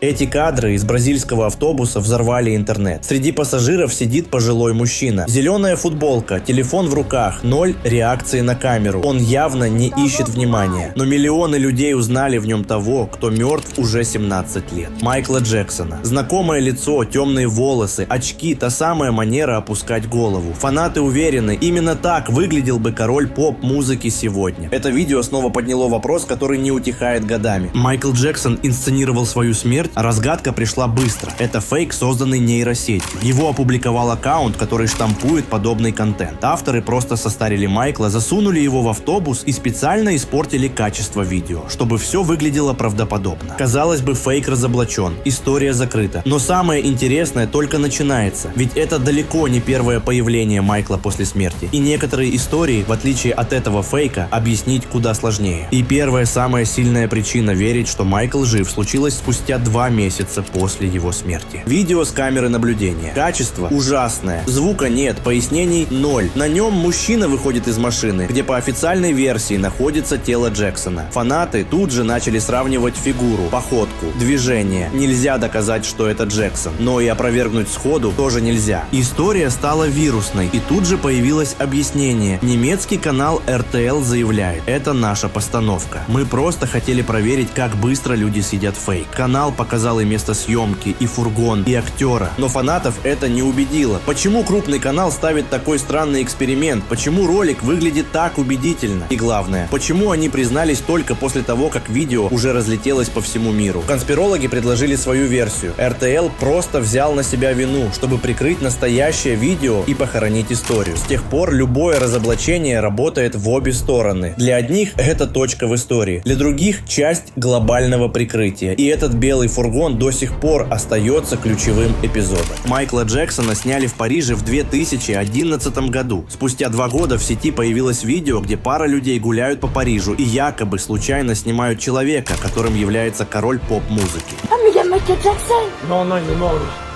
Эти кадры из бразильского автобуса взорвали интернет. Среди пассажиров сидит пожилой мужчина. Зеленая футболка, телефон в руках, 0 реакции на камеру. Он явно не ищет внимания. Но миллионы людей узнали в нем того, кто мертв уже 17 лет. Майкла Джексона. Знакомое лицо, темные волосы, очки, та самая манера опускать голову. Фанаты уверены, именно так выглядел бы король поп-музыки сегодня. Это видео снова подняло вопрос, который не утихает годами. Майкл Джексон инсценировал свою смерть, а разгадка пришла быстро. Это фейк, созданный нейросетью. Его опубликовал аккаунт, который штампует подобный контент. Авторы просто состарили Майкла, засунули его в автобус и специально испортили качество видео, чтобы все выглядело правдоподобно. Казалось бы, фейк разоблачен, история закрыта. Но самое интересное только начинается, ведь это далеко не первое появление Майкла после смерти. И некоторые истории, в отличие от этого фейка, объяснить куда сложнее. И первая самая сильная причина верить, что Майкл жив, случилась спустя 2 месяца после его смерти. Видео с камеры наблюдения. Качество ужасное. Звука нет, пояснений 0. На нем мужчина выходит из машины, где по официальной версии находится тело Джексона. Фанаты тут же начали сравнивать фигуру, походку, движение. Нельзя доказать, что это Джексон, но и опровергнуть сходу тоже нельзя. История стала вирусной, и тут же появилось объяснение. Немецкий канал RTL заявляет: это наша постановка. Мы просто хотели проверить, как быстро люди съедят фейк. Канал показал и место съемки, и фургон, и актера. Но фанатов это не убедило. Почему крупный канал ставит такой странный эксперимент? Почему ролик выглядит так убедительно? И главное, почему они признались только после того, как видео уже разлетелось по всему миру? Конспирологи предложили свою версию. RTL просто взял на себя вину, чтобы прикрыть настоящее видео и похоронить историю. С тех пор любое разоблачение работает в обе стороны. Для одних это точка в истории, для других часть глобального прикрытия. И этот белый фургон до сих пор остается ключевым эпизодом. Майкла Джексона сняли в Париже в 2011 году. Спустя 2 года в сети появилось видео, где пара людей гуляют по Парижу и якобы случайно снимают человека, которым является король поп-музыки.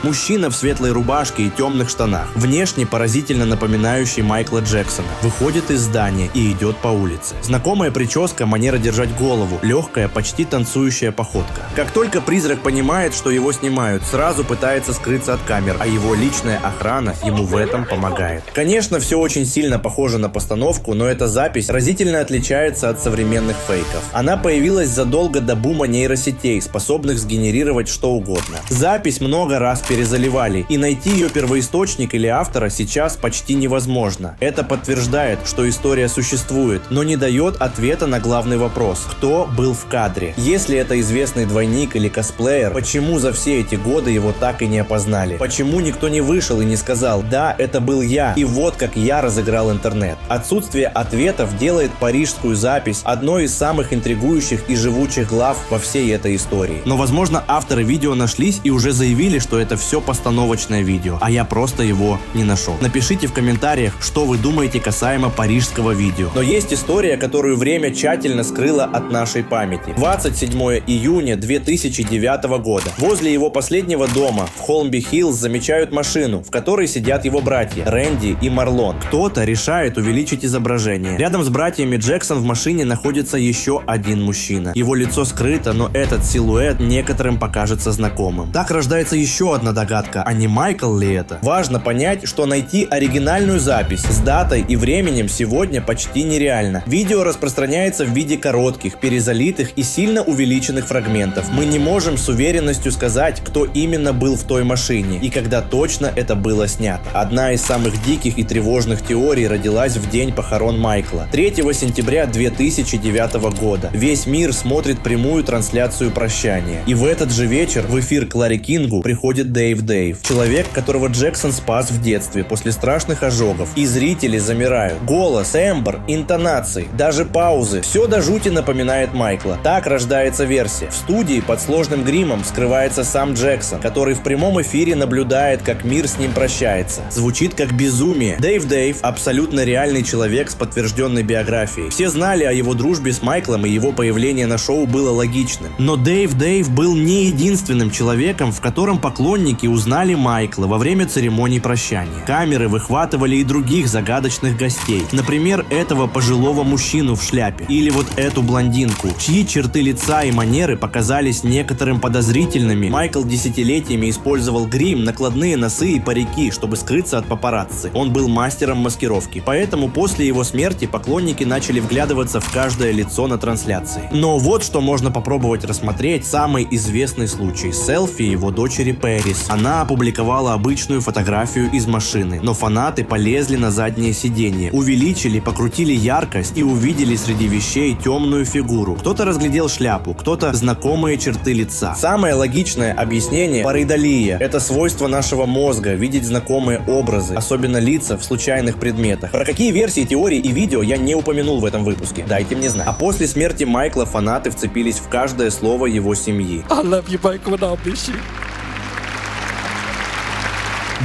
Мужчина в светлой рубашке и темных штанах, внешне поразительно напоминающий Майкла Джексона, выходит из здания и идет по улице. Знакомая прическа, манера держать голову, легкая, почти танцующая походка. Как только призрак понимает, что его снимают, сразу пытается скрыться от камер, а его личная охрана ему в этом помогает. Конечно, все очень сильно похоже на постановку, но эта запись разительно отличается от современных фейков. Она появилась задолго до бума нейросетей, способных сгенерировать что угодно. Запись много раз перезаливали, и найти ее первоисточник или автора сейчас почти невозможно. Это подтверждает, что история существует, но не дает ответа на главный вопрос: кто был в кадре? Если это известный двойник или косплеер, почему за все эти годы его так и не опознали? Почему никто не вышел и не сказал: да, это был я, и вот как я разыграл интернет? Отсутствие ответов делает парижскую запись одной из самых интригующих и живучих глав во всей этой истории. Но, возможно, авторы видео нашлись и уже заявили, что это все постановочное видео, а я просто его не нашел. Напишите в комментариях, что вы думаете касаемо парижского видео. Но есть история, которую время тщательно скрыло от нашей памяти. 27 июня 2009 года. Возле его последнего дома в Холмби-Хиллз замечают машину, в которой сидят его братья Рэнди и Марлон. Кто-то решает увеличить изображение. Рядом с братьями Джексон в машине находится еще один мужчина. Его лицо скрыто, но этот силуэт некоторым покажется знакомым. Так рождается еще одна догадка, а не Майкл ли это? Важно понять, что найти оригинальную запись с датой и временем сегодня почти нереально. Видео распространяется в виде коротких, перезалитых и сильно увеличенных фрагментов. Мы не можем с уверенностью сказать, кто именно был в той машине и когда точно это было снято. Одна из самых диких и тревожных теорий родилась в день похорон Майкла. 3 сентября 2009 года. Весь мир смотрит прямую трансляцию прощания. И в этот же вечер в эфир к Ларри Кингу приходит Дэйв, человек, которого Джексон спас в детстве после страшных ожогов. И зрители замирают. Голос, тембр, интонации, даже паузы. Все до жути напоминает Майкла. Так рождается версия. В студии под сложным гримом скрывается сам Джексон, который в прямом эфире наблюдает, как мир с ним прощается. Звучит как безумие. Дэйв абсолютно реальный человек с подтвержденной биографией. Все знали о его дружбе с Майклом, и его появление на шоу было логичным. Но Дэйв был не единственным человеком, в котором поклонники Поклонники узнали Майкла во время церемоний прощания. Камеры выхватывали и других загадочных гостей. Например, этого пожилого мужчину в шляпе. Или вот эту блондинку, чьи черты лица и манеры показались некоторым подозрительными. Майкл десятилетиями использовал грим, накладные носы и парики, чтобы скрыться от папарацци. Он был мастером маскировки. Поэтому после его смерти поклонники начали вглядываться в каждое лицо на трансляции. Но вот что можно попробовать рассмотреть. Самый известный случай – селфи его дочери Пэрис. Она опубликовала обычную фотографию из машины, но фанаты полезли на заднее сиденье, увеличили, покрутили яркость и увидели среди вещей темную фигуру. Кто-то разглядел шляпу, кто-то знакомые черты лица. Самое логичное объяснение – паридолия. Это свойство нашего мозга – видеть знакомые образы, особенно лица в случайных предметах. Про какие версии теорий и видео я не упомянул в этом выпуске. Дайте мне знать. А после смерти Майкла фанаты вцепились в каждое слово его семьи. I love you, Michael, and I'll miss you.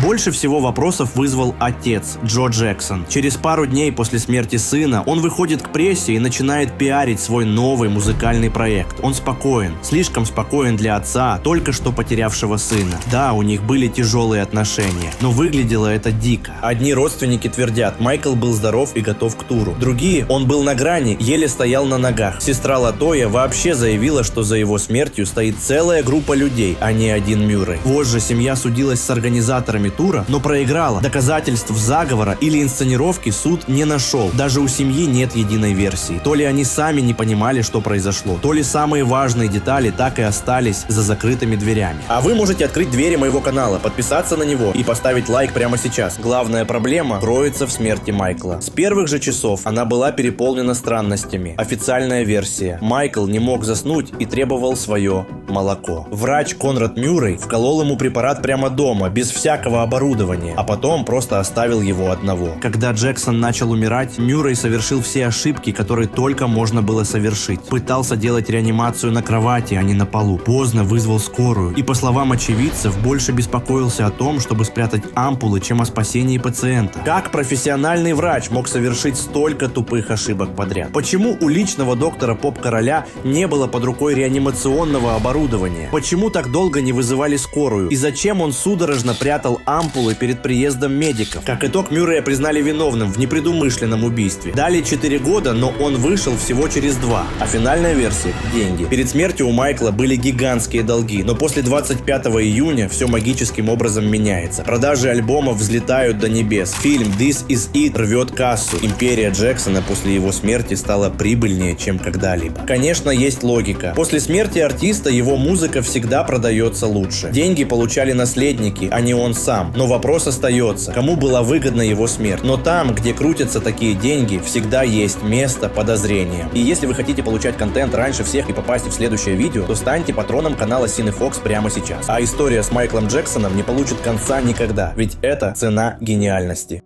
Больше всего вопросов вызвал отец, Джо Джексон. Через пару дней после смерти сына он выходит к прессе и начинает пиарить свой новый музыкальный проект. Он спокоен, слишком спокоен для отца, только что потерявшего сына. Да, у них были тяжелые отношения, но выглядело это дико. Одни родственники твердят, Майкл был здоров и готов к туру. Другие, он был на грани, еле стоял на ногах. Сестра Латоя вообще заявила, что за его смертью стоит целая группа людей, а не один Мюррей. Позже семья судилась с организаторами тура, но проиграла. Доказательств заговора или инсценировки суд не нашел. Даже у семьи нет единой версии. То ли они сами не понимали, что произошло, то ли самые важные детали так и остались за закрытыми дверями. А вы можете открыть двери моего канала, подписаться на него и поставить лайк прямо сейчас. Главная проблема кроется в смерти Майкла. С первых же часов она была переполнена странностями. Официальная версия. Майкл не мог заснуть и требовал свое молоко. Врач Конрад Мюррей вколол ему препарат прямо дома, без всякого оборудования, а потом просто оставил его одного. Когда Джексон начал умирать, Мюррей совершил все ошибки, которые только можно было совершить. Пытался делать реанимацию на кровати, а не на полу. Поздно вызвал скорую и, по словам очевидцев, больше беспокоился о том, чтобы спрятать ампулы, чем о спасении пациента. Как профессиональный врач мог совершить столько тупых ошибок подряд? Почему у личного доктора поп-короля не было под рукой реанимационного оборудования? Почему так долго не вызывали скорую? И зачем он судорожно прятал ампулы перед приездом медиков? Как итог, Мюррея признали виновным в непредумышленном убийстве. Дали 4 года, но он вышел всего через 2. А финальная версия – деньги. Перед смертью у Майкла были гигантские долги, но после 25 июня все магическим образом меняется. Продажи альбомов взлетают до небес. Фильм This Is It рвет кассу. Империя Джексона после его смерти стала прибыльнее, чем когда-либо. Конечно, есть логика. После смерти артиста его музыка всегда продается лучше. Деньги получали наследники, а не он сам. Но вопрос остается, кому была выгодна его смерть. Но там, где крутятся такие деньги, всегда есть место подозрения. И если вы хотите получать контент раньше всех и попасть в следующее видео, то станьте патроном канала Cinefox прямо сейчас. А история с Майклом Джексоном не получит конца никогда, ведь это цена гениальности.